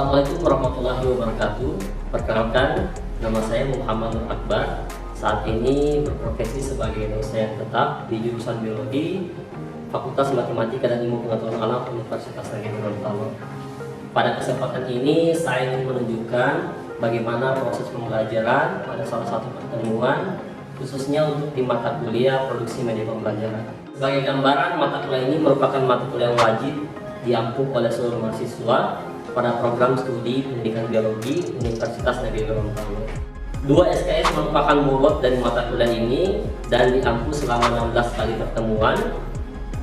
Assalamualaikum warahmatullahi wabarakatuh. Perkenalkan, nama saya Muhammad Nur Akbar. Saat ini berprofesi sebagai dosen tetap di jurusan Biologi, Fakultas Matematika dan Ilmu Pengetahuan Alam Universitas Negeri Gorontalo. Pada kesempatan ini, saya ingin menunjukkan bagaimana proses pembelajaran pada salah satu pertemuan, khususnya untuk di mata kuliah Produksi Media Pembelajaran. Sebagai gambaran, mata kuliah ini merupakan mata kuliah yang wajib diampu oleh seluruh mahasiswa pada program studi pendidikan biologi Universitas Negeri Gorontalo. 2 SKS merupakan bobot dari mata kuliah ini dan diampu selama 16 kali pertemuan,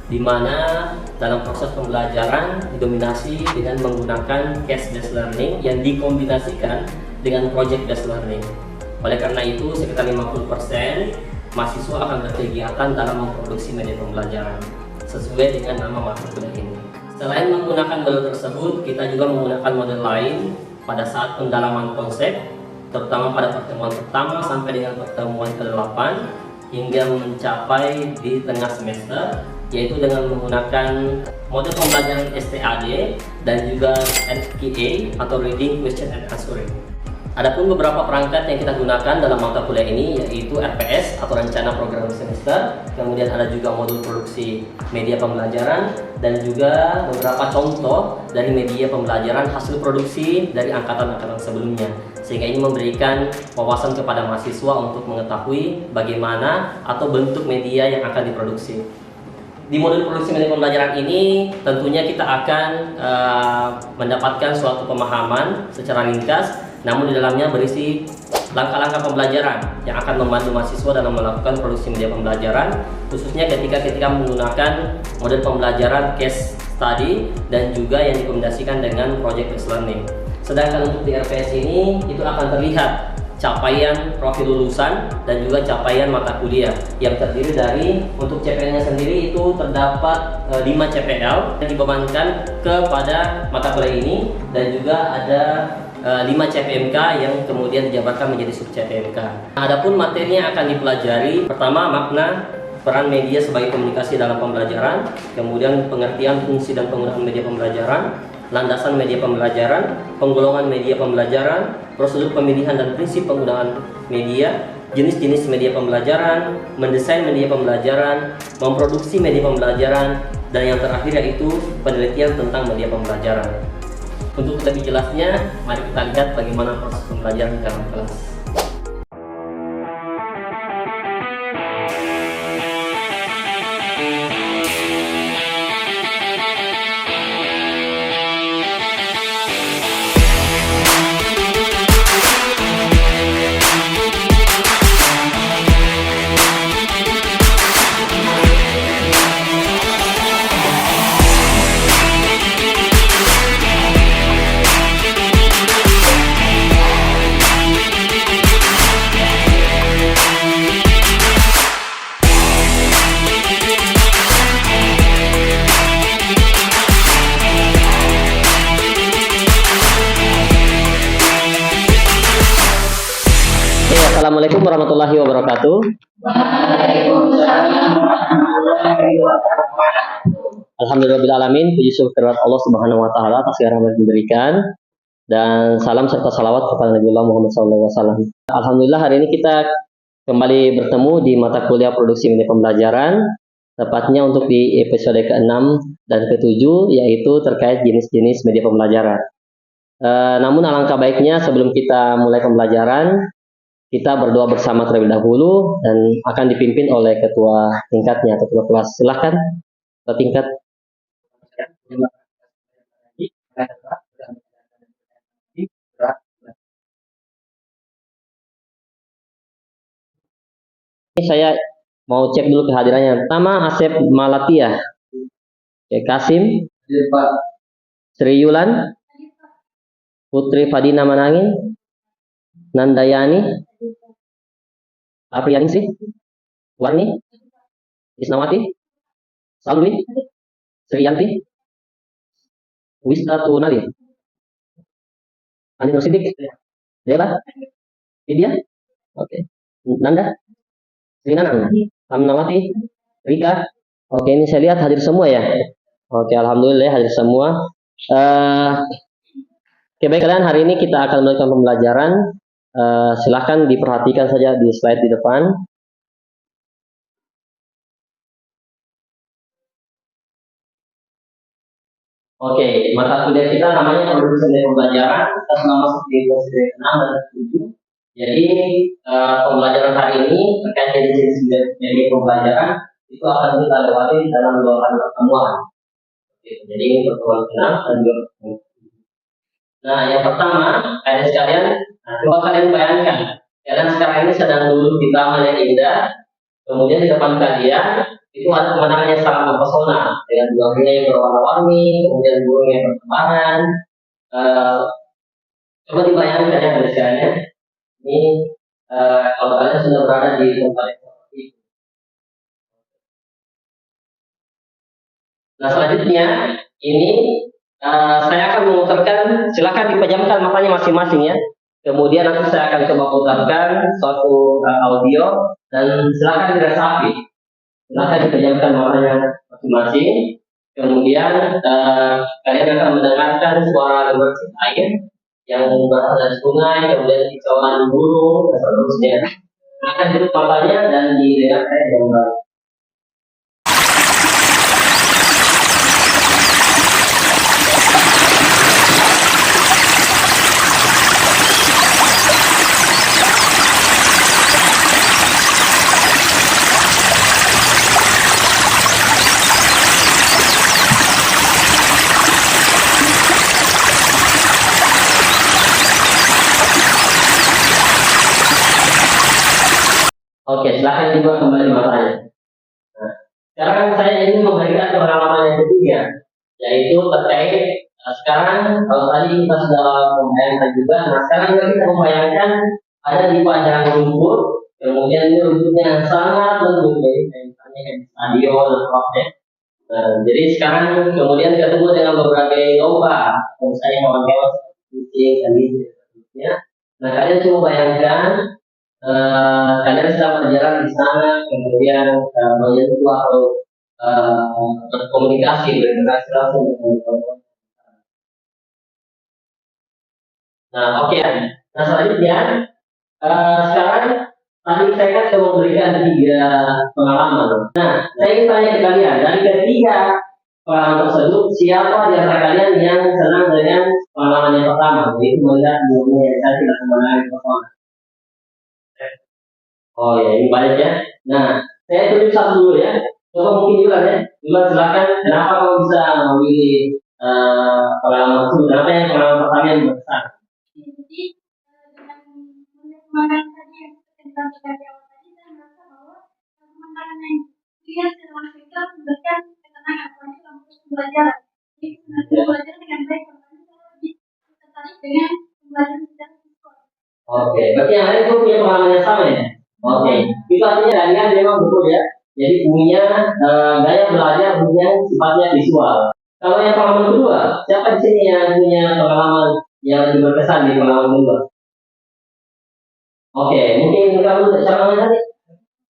di mana dalam proses pembelajaran didominasi dengan menggunakan case based learning yang dikombinasikan dengan project based learning. Oleh karena itu, sekitar 50% mahasiswa akan berkegiatan dalam memproduksi media pembelajaran sesuai dengan nama mata kuliah ini. Selain menggunakan model tersebut, kita juga menggunakan model lain pada saat pendalaman konsep, terutama pada pertemuan pertama sampai dengan pertemuan ke-8 hingga mencapai di tengah semester, yaitu dengan menggunakan model pembelajaran STAD dan juga RQA atau Reading, Question and Answering. Adapun beberapa perangkat yang kita gunakan dalam mata kuliah ini yaitu RPS atau Rencana Program Semester, kemudian ada juga modul produksi media pembelajaran dan juga beberapa contoh dari media pembelajaran hasil produksi dari angkatan-angkatan sebelumnya, sehingga ini memberikan wawasan kepada mahasiswa untuk mengetahui bagaimana atau bentuk media yang akan diproduksi. Di modul produksi media pembelajaran ini tentunya kita akan mendapatkan suatu pemahaman secara ringkas, namun di dalamnya berisi langkah-langkah pembelajaran yang akan membantu mahasiswa dalam melakukan produksi media pembelajaran, khususnya ketika menggunakan model pembelajaran case study dan juga yang dikombinasikan dengan project based learning. Sedangkan untuk di RPS ini itu akan terlihat capaian profil lulusan dan juga capaian mata kuliah yang terdiri dari untuk CPL-nya sendiri itu terdapat 5 CPL yang dibebankan kepada mata kuliah ini dan juga ada 5 CPMK yang kemudian dijabarkan menjadi sub CPMK. Adapun materi yang akan dipelajari, pertama makna peran media sebagai komunikasi dalam pembelajaran, kemudian pengertian fungsi dan penggunaan media pembelajaran, landasan media pembelajaran, penggolongan media pembelajaran, prosedur pemilihan dan prinsip penggunaan media, jenis-jenis media pembelajaran, mendesain media pembelajaran, memproduksi media pembelajaran, dan yang terakhir yaitu penelitian tentang media pembelajaran. Untuk lebih jelasnya, mari kita lihat bagaimana proses pembelajaran dalam kelas. Assalamualaikum warahmatullahi wabarakatuh. Alhamdulillahirrahmanirrahim. Puji syukur Allah Subhanahu wa taala atas rahmat yang diberikan, dan salam serta salawat kepada Nabi Muhammad SAW. Alhamdulillah, hari ini kita kembali bertemu di mata kuliah produksi media pembelajaran, tepatnya untuk di episode ke-6 dan ke-7, yaitu terkait jenis-jenis media pembelajaran. Namun alangkah baiknya sebelum kita mulai pembelajaran, kita berdoa bersama terlebih dahulu dan akan dipimpin oleh ketua tingkatnya atau ketua kelas. Silahkan ketua tingkat. Ini saya mau cek dulu kehadirannya. Pertama, Asep Malatia, Kasim, Sri Yulan, Putri Fadina Manangin, Nandayani, Apriyaningsih, Warni, Isnawati, Salwi, Sriyanti, Wistatu Nadir, Andi Nur Sidik, Dela, Vidya, oke, Nanda, Sri Nanang, Amnawati, Rika, oke, ini saya lihat hadir semua ya. Oke, alhamdulillah hadir semua. Oke, baik kalian, hari ini kita akan melakukan pembelajaran. Silahkan diperhatikan saja di slide di depan. Oke, mata kuliah kita namanya produksi dari pembelajaran. Kita sudah masuk di sesi 6 dan 7. Jadi pembelajaran hari ini terkait jenis dari pembelajaran itu akan kita lewati dalam 2 kali pertemuan. Jadi ini pertemuan ke-6 dan 2 pertemuan. Nah, yang pertama, kalian sekalian, coba kalian bayangkan, kalian sekarang ini sedang duduk di taman yang indah, kemudian di depan kalian itu ada pemandangan yang sangat mempesona dengan bunga-bunga yang berwarna-warni, kemudian burung yang bertebaran. Coba dibayangkan ya kalian sekalian, ini kalau kalian sudah berada di tempat yang seperti itu. Nah, selanjutnya ini saya akan memutarkan, silakan dipejamkan matanya masing-masing ya. Kemudian nanti saya akan coba putarkan suatu audio dan silakan diresapi. Silakan dipejamkan matanya masing-masing. Kemudian kalian akan mendengarkan suara gemercik air yang berasal dari sungai, kemudian kicauan burung dan seterusnya. Silakan tutup matanya dan didengarkan dengan baik. Oke, silahkan dibuka kembali matanya. Nah, sekarang saya ingin memberikan pengalaman yang ketiga, yaitu terkait sekarang kalau tadi kita sudah membayangkan juga, nah sekarang juga kita membayangkan ada di padang rumput, kemudian ini rumputnya yang sangat lembut, jadi misalnya di stadion atau apa ya. Nah, jadi sekarang kemudian ketemu dengan berbagai domba, misalnya hewan-hewan seperti kucing, anjing, dan sebagainya. Nah, kalian coba bayangkan kalian sedang berjalan di sana, kemudian menyentuh atau berkomunikasi, berinteraksi langsung dengan teman-teman. Nah, oke. Nah, selanjutnya sekarang tadi saya kan sudah memberikan 3 pengalaman. Nah, saya ingin tanya ke kalian, dari ketiga pengalaman tersebut, siapa di antara kalian yang senang dengan pengalaman yang pertama, yaitu melihat dunia yang cantik dan pemandangan yang pertama? Oh ya, ini banyak ya. Nah, saya tunjuk satu dulu ya. Coba mungkin juga ya. Coba silakan. Kenapa kamu bisa memilih pengalaman itu? Kenapa yang pengalaman pertama yang berkesan? Jadi dengan pemandangan tadi yang kita tadi saya merasa bahwa pemandangan yang dia secara kita memberikan ketenangan apalagi dalam proses pembelajaran. Jadi belajar dengan baik, saya lebih tertarik dengan pembelajaran secara visual. Oke, berarti yang lain itu punya pengalaman yang sama ya? Oke, itu artinya kalian memang betul ya. Jadi punya gaya belajar yang sifatnya visual. Kalau yang pengalaman kedua, siapa di sini yang punya pengalaman yang lebih berkesan di pengalaman kedua? Oke, mungkin kamu siapa tadi?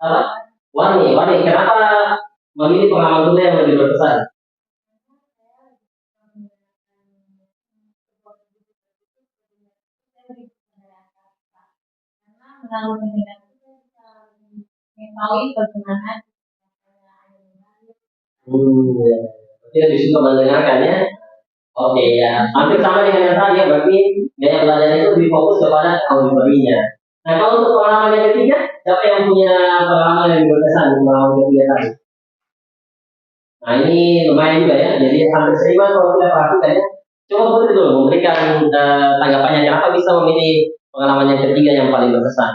Apa? Wani. Kenapa memilih pengalaman kedua yang lebih berkesan? Melalui pendidikan itu bisa mengetahui bagaimana Dia disuka mendengarkan ya. Oke ya, hampir sama dengan yang tadi ya, berarti gaya belajar itu lebih fokus kepada auditorinya. Nah, kalau untuk pengalaman yang ketiga, siapa yang punya pengalaman yang lebih berkesan di pengalaman ketiga tadi? Nah, ini lumayan juga ya, jadi hampir seimbang kalau kita perhatikan ya. Coba Putri dulu memberikan tanggapannya, kenapa bisa memilih pengalaman yang ketiga yang paling berkesan?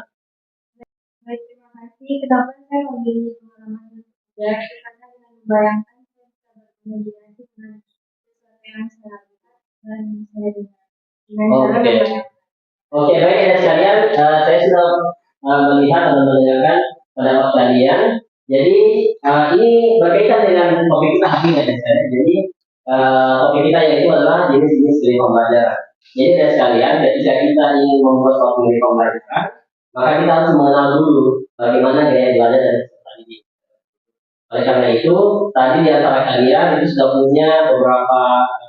Baik, terima kasih. Kenapa saya memilih pengalaman yang ketiga? Karena dengan membayangkan saya bisa berkomunikasi dengan sesuatu yang saya lihat dan saya dengar. Dengan cara membayangkan. Oke, baik ya sekalian, saya sudah melihat dan mendengarkan pendapat kalian. Jadi ini berkaitan dengan topik kita hari ini ya sekalian. Jadi topik kita yaitu adalah jenis-jenis dari pembelajaran. Jadi ya sekalian, ketika kita ingin membuat suatu dari pembelajaran, maka kita harus mengenal dulu bagaimana gaya belajar dari peserta didik. Oleh karena itu, tadi di antara kalian itu sudah punya beberapa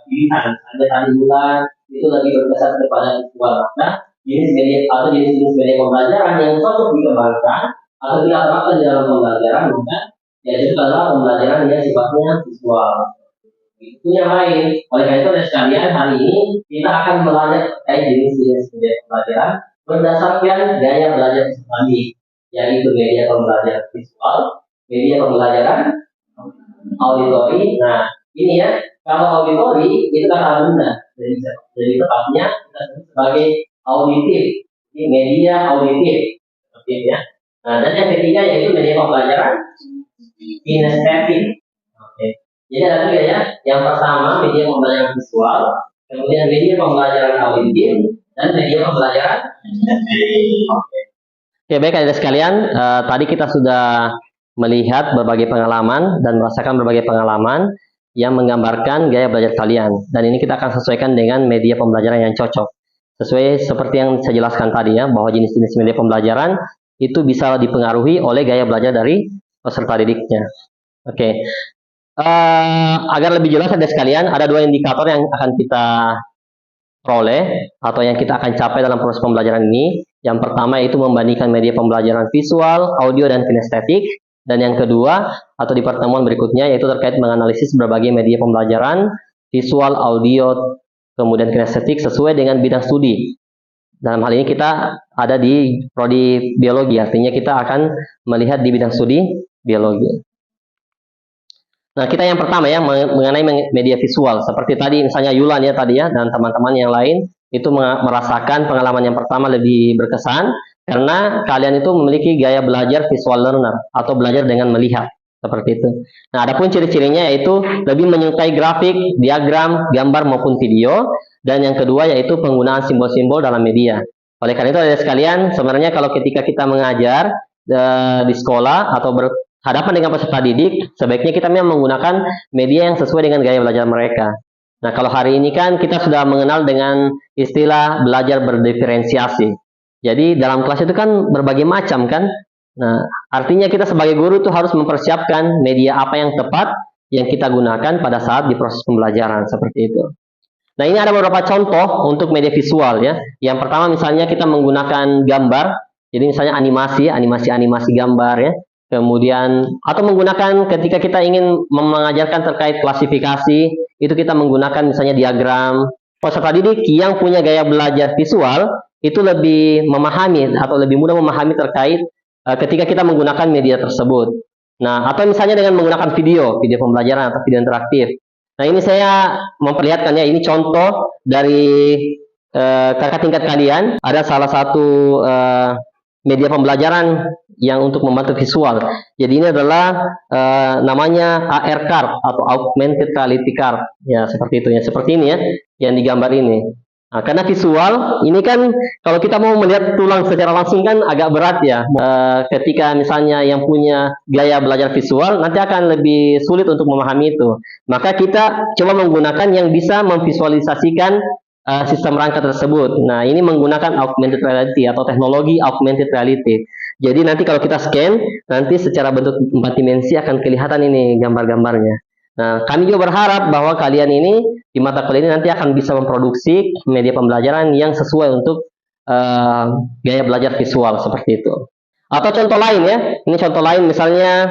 pilihan. Ada tadi bulan, itu lebih berkesan kepada visual. Maka jenis media atau jenis-jenis media pembelajaran yang cocok dikembangkan atau tidak terapkan di dalam pembelajaran, maka ya itu adalah pembelajaran yang sifatnya visual. Itu yang lain. Oleh karena itu, ada sekalian, hari ini kita akan belajar terkait jenis-jenis media pembelajaran berdasarkan gaya belajar tadi, yaitu media pembelajaran visual, media pembelajaran auditori. Nah, ini ya, kalau auditori itu kata benda, jadi tepatnya kita sebut sebagai auditif. Ini media auditif, seperti itu ya. Nah, dan yang ketiga yaitu media pembelajaran kinestetik. Oke. Jadi ada tiga ya. Yang pertama media pembelajaran visual, kemudian media pembelajaran auditif, dan media pembelajaran kinestetik. Oke. Oke, baik adik sekalian, tadi kita sudah melihat berbagai pengalaman dan merasakan berbagai pengalaman yang menggambarkan gaya belajar kalian. Dan ini kita akan sesuaikan dengan media pembelajaran yang cocok. Sesuai seperti yang saya jelaskan tadi ya, bahwa jenis-jenis media pembelajaran itu bisa dipengaruhi oleh gaya belajar dari peserta didiknya. Oke. Agar lebih jelas adik sekalian, ada dua indikator yang akan kita peroleh atau yang kita akan capai dalam proses pembelajaran ini. Yang pertama itu membandingkan media pembelajaran visual, audio, dan kinestetik. Dan yang kedua, atau di pertemuan berikutnya, yaitu terkait menganalisis berbagai media pembelajaran, visual, audio, kemudian kinestetik sesuai dengan bidang studi. Dalam hal ini kita ada di prodi biologi, artinya kita akan melihat di bidang studi biologi. Nah, kita yang pertama ya, mengenai media visual. Seperti tadi, misalnya Yulan ya tadi ya, dan teman-teman yang lain, itu merasakan pengalaman yang pertama lebih berkesan, karena kalian itu memiliki gaya belajar visual learner atau belajar dengan melihat seperti itu. Nah, adapun ciri-cirinya yaitu lebih menyukai grafik, diagram, gambar maupun video, dan yang kedua yaitu penggunaan simbol-simbol dalam media. Oleh karena itu, adik sekalian, sebenarnya kalau ketika kita mengajar di sekolah atau berhadapan dengan peserta didik, sebaiknya kita memang menggunakan media yang sesuai dengan gaya belajar mereka. Nah, kalau hari ini kan kita sudah mengenal dengan istilah belajar berdiferensiasi. Jadi dalam kelas itu kan berbagai macam kan. Nah, artinya kita sebagai guru itu harus mempersiapkan media apa yang tepat yang kita gunakan pada saat di proses pembelajaran seperti itu. Nah, ini ada beberapa contoh untuk media visual ya. Yang pertama misalnya kita menggunakan gambar. Jadi misalnya animasi gambar ya. Kemudian atau menggunakan ketika kita ingin mengajarkan terkait klasifikasi, itu kita menggunakan misalnya diagram. Peserta didik yang punya gaya belajar visual itu lebih memahami atau lebih mudah memahami terkait ketika kita menggunakan media tersebut. Nah, atau misalnya dengan menggunakan video pembelajaran atau video interaktif. Nah, ini saya memperlihatkan ya, ini contoh dari kakak tingkat kalian. Ada salah satu media pembelajaran yang untuk membantu visual. Jadi ini adalah namanya AR card atau Augmented Reality Card. Ya, seperti itu ya. Seperti ini ya, yang digambar ini. Nah, karena visual, ini kan kalau kita mau melihat tulang secara langsung kan agak berat ya. Ketika misalnya yang punya gaya belajar visual, nanti akan lebih sulit untuk memahami itu. Maka kita coba menggunakan yang bisa memvisualisasikan sistem rangka tersebut. Nah, ini menggunakan augmented reality atau teknologi augmented reality. Jadi nanti kalau kita scan, nanti secara bentuk 4 dimensi akan kelihatan ini gambar-gambarnya. Nah, kami juga berharap bahwa kalian ini di mata kuliah ini nanti akan bisa memproduksi media pembelajaran yang sesuai untuk gaya belajar visual seperti itu. Atau contoh lain ya, ini contoh lain misalnya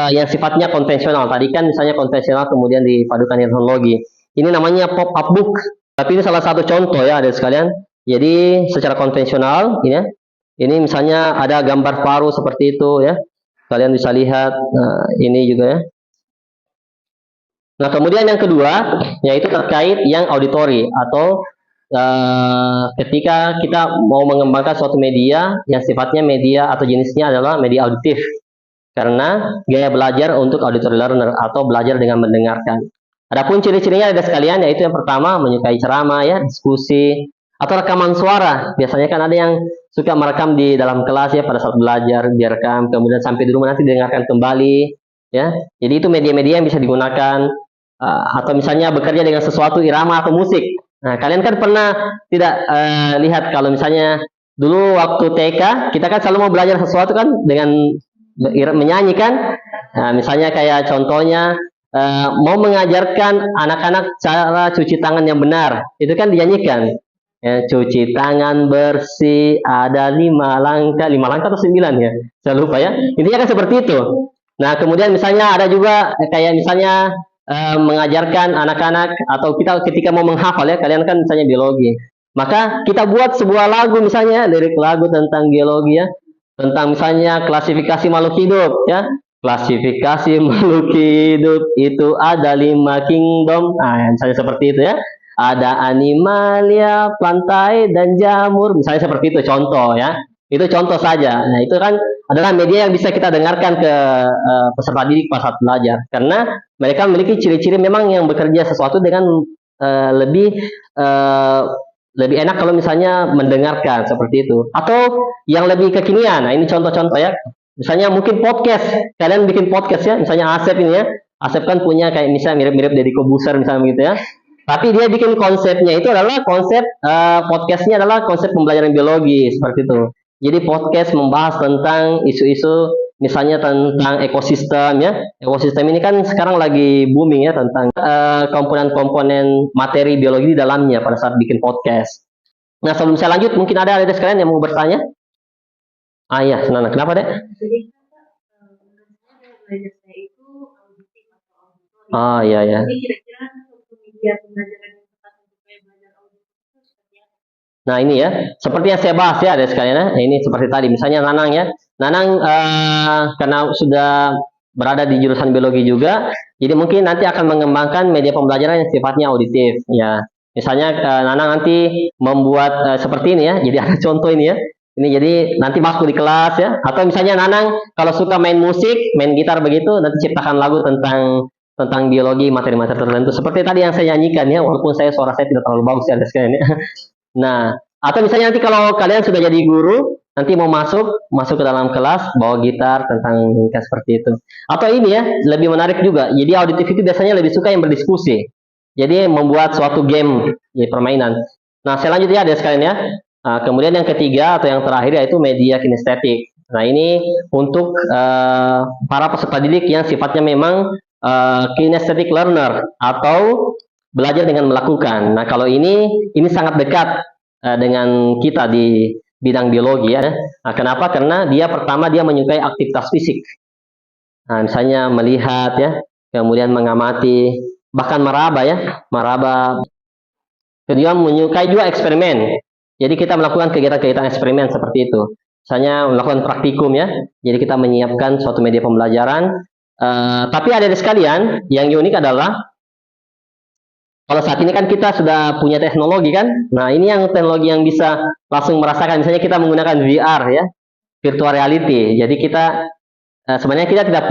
yang sifatnya konvensional. Tadi kan misalnya konvensional kemudian dipadukan dengan teknologi. Ini namanya pop-up book. Tapi ini salah satu contoh ya adik sekalian. Jadi secara konvensional ini ya, ini misalnya ada gambar paru seperti itu ya. Kalian bisa lihat, ini juga ya. Nah, kemudian yang kedua, yaitu terkait yang auditori atau ketika kita mau mengembangkan suatu media yang sifatnya media atau jenisnya adalah media auditif. Karena gaya belajar untuk auditory learner atau belajar dengan mendengarkan. Adapun ciri-cirinya ada sekalian, yaitu yang pertama menyukai ceramah ya, diskusi, atau rekaman suara. Biasanya kan ada yang suka merekam di dalam kelas ya pada saat belajar, direkam, kemudian sampai di rumah nanti didengarkan kembali ya. Jadi itu media-media yang bisa digunakan. Atau misalnya bekerja dengan sesuatu irama atau musik. Nah, kalian kan pernah tidak lihat kalau misalnya dulu waktu TK kita kan selalu mau belajar sesuatu kan dengan menyanyi kan. Nah, misalnya kayak contohnya mau mengajarkan anak-anak cara cuci tangan yang benar. Itu kan dinyanyikan. Ya, cuci tangan bersih ada 5 langkah atau 9 ya, saya lupa ya. Intinya kan seperti itu. Nah, kemudian misalnya ada juga kayak misalnya mengajarkan anak-anak atau kita ketika mau menghafal ya, kalian kan misalnya biologi. Maka kita buat sebuah lagu misalnya, lirik lagu tentang biologi ya, tentang misalnya klasifikasi makhluk hidup ya. Klasifikasi makhluk hidup itu ada 5 kingdom. Nah, misalnya seperti itu ya. Ada animalia, plantae, dan jamur. Misalnya seperti itu contoh ya. Itu contoh saja. Nah, itu kan adalah media yang bisa kita dengarkan ke peserta didik pas saat belajar. Karena mereka memiliki ciri-ciri memang yang bekerja sesuatu dengan lebih lebih enak kalau misalnya mendengarkan seperti itu. Atau yang lebih kekinian. Nah, ini contoh-contoh ya. Misalnya mungkin podcast. Kalian bikin podcast ya. Misalnya Asep ini ya. Asep kan punya kayak misalnya mirip-mirip Deddy Kobuser misalnya gitu ya. Tapi dia bikin konsepnya itu adalah konsep podcastnya adalah konsep pembelajaran biologi seperti itu. Jadi podcast membahas tentang isu-isu misalnya tentang ekosistem ya. Ekosistem ini kan sekarang lagi booming ya tentang komponen-komponen materi biologi di dalamnya pada saat bikin podcast. Nah, sebelum saya lanjut mungkin ada adik sekalian yang mau bertanya? Ah iya, Nana, kenapa dek? Jadi belajar saya itu auditif atau auditori. Oh iya ya. Jadi kira-kira untuk media pembelajaran yang tepat untuk saya belajar auditif itu seperti apa? Nah ini ya, seperti yang saya bahas ya ada sekalian ya. Ini seperti tadi, misalnya Nanang ya. Nanang karena sudah berada di jurusan biologi juga, jadi mungkin nanti akan mengembangkan media pembelajaran yang sifatnya auditif ya. Misalnya Nanang nanti membuat seperti ini ya. Jadi ada contoh ini ya. Ini jadi nanti masuk di kelas ya. Atau misalnya Nanang kalau suka main musik, main gitar begitu, nanti ciptakan lagu tentang biologi, materi-materi tertentu. Seperti tadi yang saya nyanyikan ya, walaupun suara saya tidak terlalu bagus ya ada sekalian ya. Nah, atau misalnya nanti kalau kalian sudah jadi guru, nanti mau masuk ke dalam kelas, bawa gitar tentang seperti itu. Atau ini ya, lebih menarik juga. Jadi auditif itu biasanya lebih suka yang berdiskusi. Jadi membuat suatu game, ya, permainan. Nah, saya lanjut ya ada sekalian ya. Nah, kemudian yang ketiga atau yang terakhir yaitu media kinestetik. Nah, ini untuk para peserta didik yang sifatnya memang kinesthetic learner atau belajar dengan melakukan. Nah, kalau ini sangat dekat dengan kita di bidang biologi ya. Nah, kenapa? Karena dia pertama dia menyukai aktivitas fisik. Nah, misalnya melihat ya, kemudian mengamati, bahkan meraba ya, meraba. Kedua menyukai juga eksperimen. Jadi kita melakukan kegiatan-kegiatan eksperimen seperti itu. Misalnya melakukan praktikum ya. Jadi kita menyiapkan suatu media pembelajaran. Tapi ada sekalian, yang unik adalah kalau saat ini kan kita sudah punya teknologi kan. Nah, ini yang teknologi yang bisa langsung merasakan. Misalnya kita menggunakan VR ya, virtual reality. Jadi kita sebenarnya kita tidak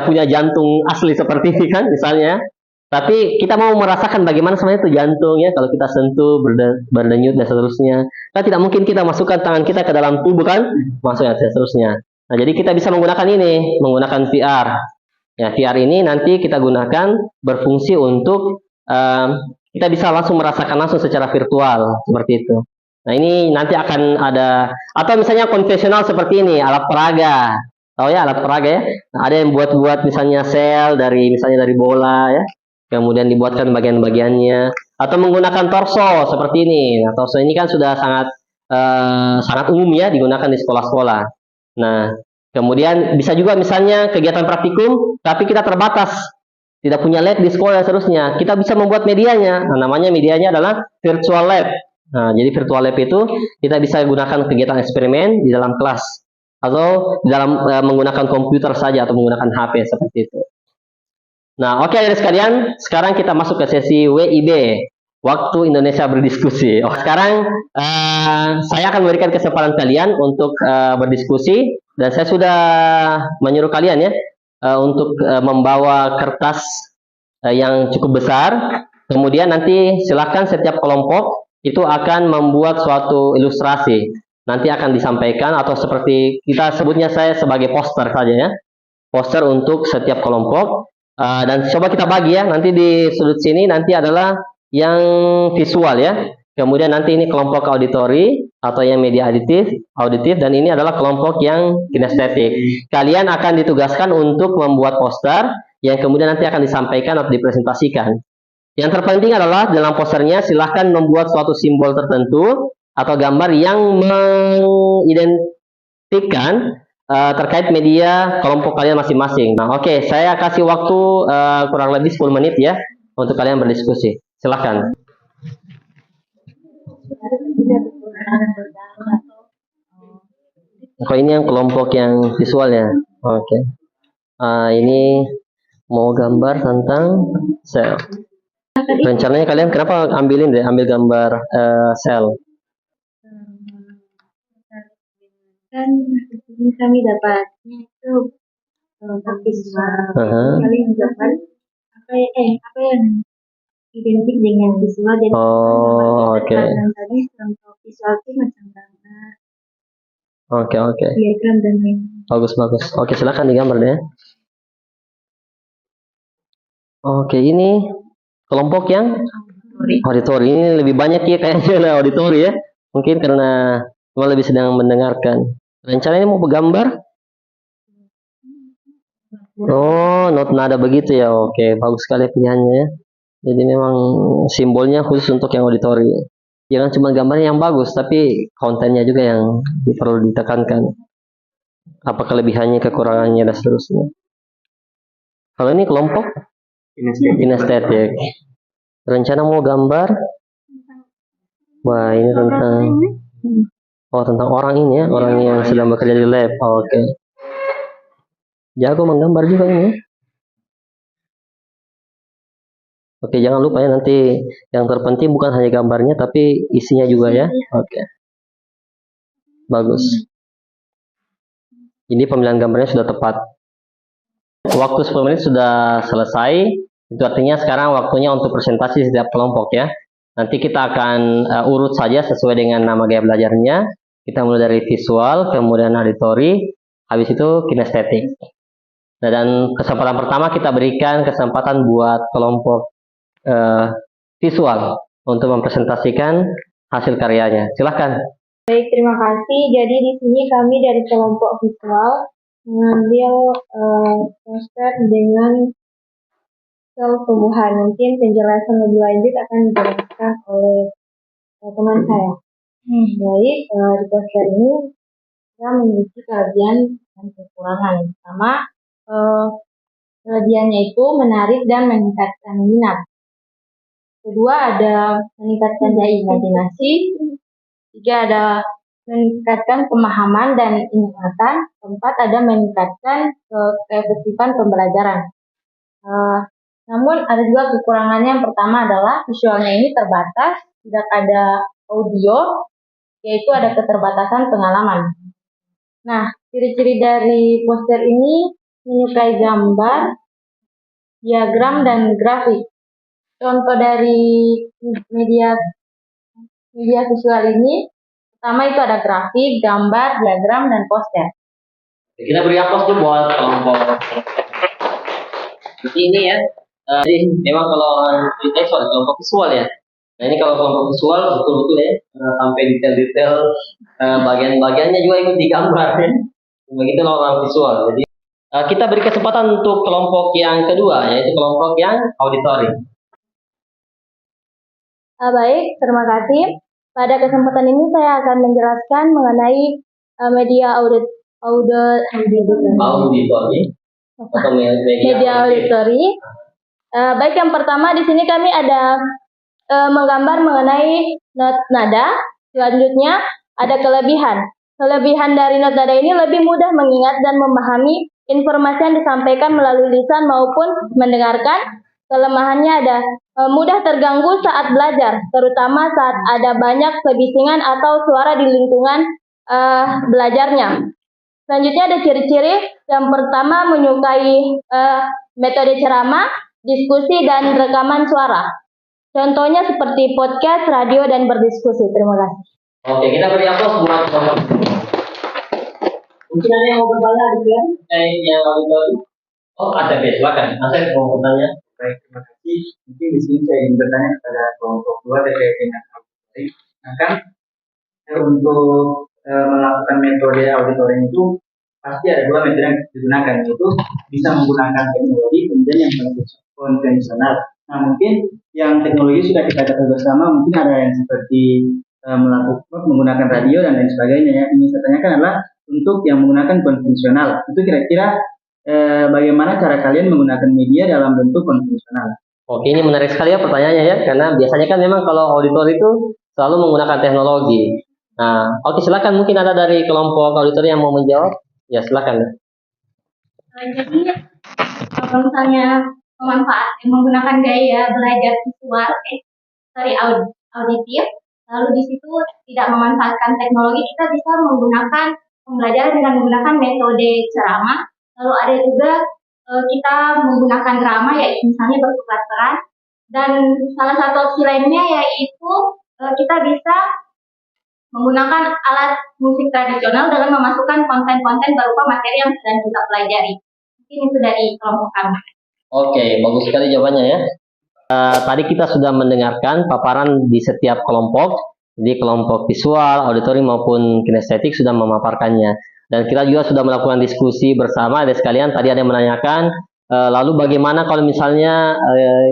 punya jantung asli seperti ini kan misalnya. Tapi kita mau merasakan bagaimana sebenarnya itu jantung ya, kalau kita sentuh, berdenyut dan seterusnya. Kan tidak mungkin kita masukkan tangan kita ke dalam tubuh kan, masuk dan seterusnya. Nah, jadi kita bisa menggunakan menggunakan VR. Ya, VR ini nanti kita gunakan berfungsi untuk kita bisa langsung merasakan langsung secara virtual seperti itu. Nah, ini nanti akan ada, atau misalnya konvensional seperti ini, alat peraga. Tahu ya alat peraga ya? Nah, ada yang buat misalnya sel misalnya dari bola ya. Kemudian dibuatkan bagian-bagiannya, atau menggunakan torso seperti ini. Nah, torso ini kan sudah sangat umum ya digunakan di sekolah-sekolah. Nah, kemudian bisa juga misalnya kegiatan praktikum, tapi kita terbatas, tidak punya lab di sekolah dan seterusnya. Kita bisa membuat medianya. Nah, namanya medianya adalah virtual lab. Nah, jadi virtual lab itu kita bisa gunakan kegiatan eksperimen di dalam kelas atau dalam menggunakan komputer saja atau menggunakan HP seperti itu. Nah, oke adik sekalian, sekarang kita masuk ke sesi WIB, Waktu Indonesia Berdiskusi. Sekarang saya akan memberikan kesempatan kalian untuk berdiskusi, dan saya sudah menyuruh kalian ya untuk membawa kertas yang cukup besar. Kemudian nanti silakan setiap kelompok itu akan membuat suatu ilustrasi. Nanti akan disampaikan atau seperti kita sebutnya saya sebagai poster saja ya. Poster untuk setiap kelompok. Dan coba kita bagi ya, nanti di sudut sini nanti adalah yang visual ya. Kemudian nanti ini kelompok auditori atau yang media auditif, dan ini adalah kelompok yang kinestetik. Kalian akan ditugaskan untuk membuat poster yang kemudian nanti akan disampaikan atau dipresentasikan. Yang terpenting adalah dalam posternya silahkan membuat suatu simbol tertentu atau gambar yang mengidentikan terkait media kelompok kalian masing-masing. Nah, oke, saya kasih waktu kurang lebih 10 menit ya untuk kalian berdiskusi. Silahkan. Oh, ini yang kelompok yang visualnya. Oke. Ini mau gambar tentang sel. Rencananya kalian kenapa ambil gambar sel? Kan ini kami dapat itu visual. Kami dapat apa yang identik dengan visual. Jadi oke. Tadi contoh visual itu macam gambar. Oke. Diagram dan lain. Bagus. Oke, silakan digambar deh. Oke, ini kelompok yang auditori. Ini lebih banyak ya kayaknya auditori ya. Mungkin karena cuma lebih sedang mendengarkan. Rencananya mau bergambar? Oh, not nada begitu ya. Oke, bagus sekali pilihannya. Jadi memang simbolnya khusus untuk yang auditori. Jangan cuma gambarnya yang bagus, tapi kontennya juga yang perlu ditekankan. Apa kelebihannya, kekurangannya, dan seterusnya. Kalau ini kelompok kinestetik. Rencana mau gambar? Wah, ini tentang orang ini ya, orang yang sedang bekerja di lab. Oke. Jago menggambar juga ini. Oke, jangan lupa ya, nanti yang terpenting bukan hanya gambarnya, tapi isinya juga ya. Oke. Bagus. Ini pemilihan gambarnya sudah tepat. Waktu 10 menit sudah selesai. Itu artinya sekarang waktunya untuk presentasi setiap kelompok ya. Nanti kita akan urut saja sesuai dengan nama gaya belajarnya. Kita mulai dari visual, kemudian auditori, habis itu kinestetik. Nah, dan kesempatan pertama kita berikan kesempatan buat kelompok visual untuk mempresentasikan hasil karyanya. Silahkan. Baik, terima kasih. Jadi di sini kami dari kelompok visual mengambil poster dengan sel tumbuhan. Mungkin penjelasan lebih lanjut akan dijelaskan oleh teman saya. Baik, di poster ini kita memiliki kelebihan dan kekurangan. Pertama, kelebihannya itu menarik dan meningkatkan minat. Kedua, ada meningkatkan daya imajinasi. Tiga, ada meningkatkan pemahaman dan ingatan. Keempat, ada meningkatkan keefektifan pembelajaran. Namun ada juga kekurangannya. Yang pertama adalah visualnya ini terbatas, tidak ada audio, yaitu ada keterbatasan pengalaman. Nah, ciri-ciri dari poster ini menyukai gambar, diagram, dan grafik. Contoh dari media visual ini, pertama itu ada grafik, gambar, diagram, dan poster. Kita beri aplaus tuh buat kelompok. Jadi ini ya, jadi memang kalau kelompok visual ya. Nah, ini kalau kelompok visual betul-betul ya, sampai detail-detail bagian-bagiannya juga ikut digambar ya. Begitu orang visual. Jadi kita beri kesempatan untuk kelompok yang kedua, yaitu kelompok yang auditori. Baik, terima kasih. Pada kesempatan ini saya akan menjelaskan mengenai media media auditori. Baik, yang pertama di sini kami ada menggambar mengenai not nada. Selanjutnya ada kelebihan. Kelebihan dari not nada ini lebih mudah mengingat dan memahami informasi yang disampaikan melalui lisan maupun mendengarkan. Kelemahannya ada mudah terganggu saat belajar, terutama saat ada banyak kebisingan atau suara di lingkungan belajarnya. Selanjutnya ada ciri-ciri. Yang pertama, menyukai metode ceramah, diskusi, dan rekaman suara. Contohnya seperti podcast, radio, dan berdiskusi. Terima kasih. Oke, kita beri aplaus buat kelompok. Mungkin ada yang mau bertanya gitu ya? Yang auditori? Oh, ada, silakan. Saya mau bertanya. Baik, terima kasih. Mungkin di sini saya ingin bertanya kepada kelompok dua terkait dengan auditori. Nah, kan untuk melakukan metode auditori itu pasti ada dua metode yang digunakan, yaitu bisa menggunakan teknologi, kemudian yang konvensional. Nah, mungkin yang teknologi sudah kita ketahui bersama, mungkin ada yang seperti melakukan menggunakan radio dan lain sebagainya. Yang ingin saya tanyakan adalah untuk yang menggunakan konvensional, itu kira-kira bagaimana cara kalian menggunakan media dalam bentuk konvensional? Oke, ini menarik sekali ya pertanyaannya ya, karena biasanya kan memang kalau auditor itu selalu menggunakan teknologi. Nah, oke, silakan, mungkin ada dari kelompok auditor yang mau menjawab. Ya, silakan. Jadi kalau misalnya menggunakan gaya belajar visual, auditif, lalu di situ tidak memanfaatkan teknologi, kita bisa menggunakan pembelajaran dengan menggunakan metode ceramah. Lalu ada juga kita menggunakan drama, yaitu misalnya bertukar peran. Dan salah satu opsi lainnya yaitu kita bisa menggunakan alat musik tradisional dalam memasukkan konten-konten berupa materi yang sedang kita pelajari. Mungkin itu dari kelompok kami. Oke, bagus sekali jawabannya ya. Tadi kita sudah mendengarkan paparan di setiap kelompok, jadi kelompok visual, auditori maupun kinestetik sudah memaparkannya. Dan kita juga sudah melakukan diskusi bersama, ada sekalian tadi ada yang menanyakan, lalu bagaimana kalau misalnya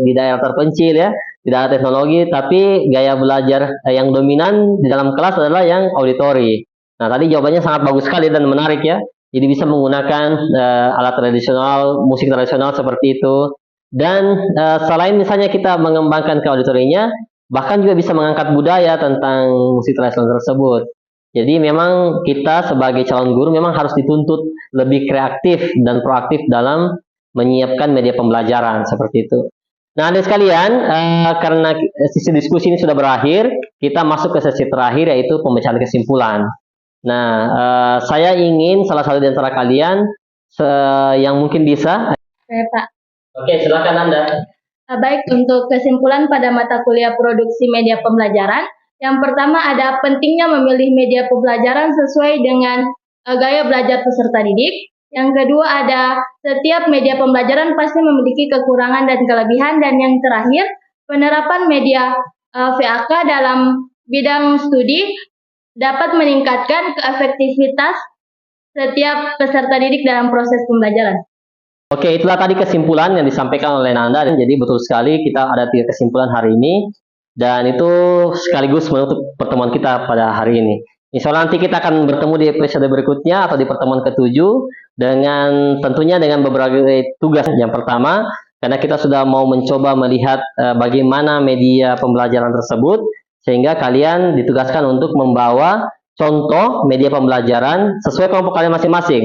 di daerah terpencil ya, tidak ada teknologi, tapi gaya belajar yang dominan di dalam kelas adalah yang auditori. Nah, tadi jawabannya sangat bagus sekali dan menarik ya. Jadi bisa menggunakan alat tradisional, musik tradisional seperti itu. Dan selain misalnya kita mengembangkan ke auditorinya, bahkan juga bisa mengangkat budaya tentang musik tradisional tersebut. Jadi memang kita sebagai calon guru memang harus dituntut lebih kreatif dan proaktif dalam menyiapkan media pembelajaran seperti itu. Nah, adik sekalian, karena sisi diskusi ini sudah berakhir, kita masuk ke sesi terakhir yaitu pemecahan kesimpulan. Nah, saya ingin salah satu di antara kalian yang mungkin bisa. Saya Pak. Oke, silakan Anda. Baik, untuk kesimpulan pada mata kuliah produksi media pembelajaran, yang pertama ada pentingnya memilih media pembelajaran sesuai dengan gaya belajar peserta didik. Yang kedua ada setiap media pembelajaran pasti memiliki kekurangan dan kelebihan. Dan yang terakhir, penerapan media VAK dalam bidang studi dapat meningkatkan keefektivitas setiap peserta didik dalam proses pembelajaran. Oke, itulah tadi kesimpulan yang disampaikan oleh Nanda. Dan jadi betul sekali kita ada 3 kesimpulan hari ini. Dan itu sekaligus menutup pertemuan kita pada hari ini. Insya Allah nanti kita akan bertemu di episode berikutnya atau di pertemuan ke-7 dengan tentunya dengan beberapa tugas. Yang pertama, karena kita sudah mau mencoba melihat bagaimana media pembelajaran tersebut, sehingga kalian ditugaskan untuk membawa contoh media pembelajaran sesuai kelompok kalian masing-masing.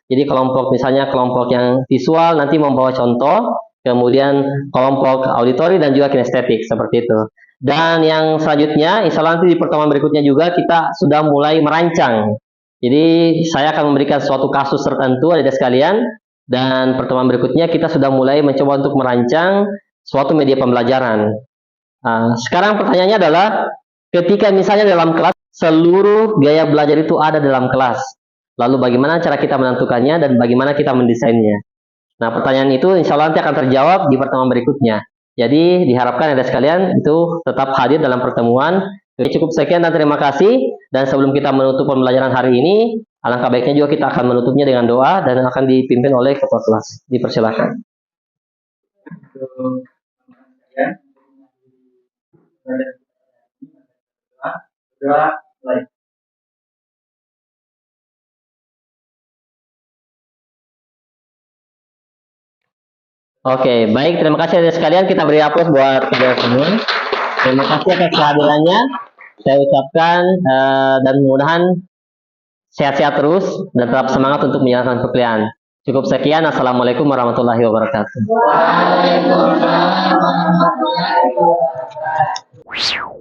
Jadi kelompok misalnya kelompok yang visual nanti membawa contoh, kemudian kelompok auditori dan juga kinestetik seperti itu. Dan yang selanjutnya, insya Allah nanti di pertemuan berikutnya juga kita sudah mulai merancang. Jadi saya akan memberikan suatu kasus tertentu adik sekalian, dan pertemuan berikutnya kita sudah mulai mencoba untuk merancang suatu media pembelajaran. Sekarang pertanyaannya adalah, ketika misalnya dalam kelas seluruh gaya belajar itu ada dalam kelas, lalu bagaimana cara kita menentukannya dan bagaimana kita mendesainnya? Nah, pertanyaan itu insya Allah nanti akan terjawab di pertemuan berikutnya. Jadi diharapkan ada sekalian itu tetap hadir dalam pertemuan. Jadi cukup sekian dan terima kasih. Dan sebelum kita menutup pembelajaran hari ini, alangkah baiknya juga kita akan menutupnya dengan doa dan akan dipimpin oleh ketua kelas. Dipersilakan. Oke, baik. Terima kasih atas sekalian. Kita beri aplaus buat saudara semua. Terima kasih atas kehadirannya. Saya ucapkan dan mudah-mudahan sehat-sehat terus dan tetap semangat untuk menjalankan perkuliahan. Cukup sekian. Assalamualaikum warahmatullahi wabarakatuh. Waalaikumsalam warahmatullahi wabarakatuh.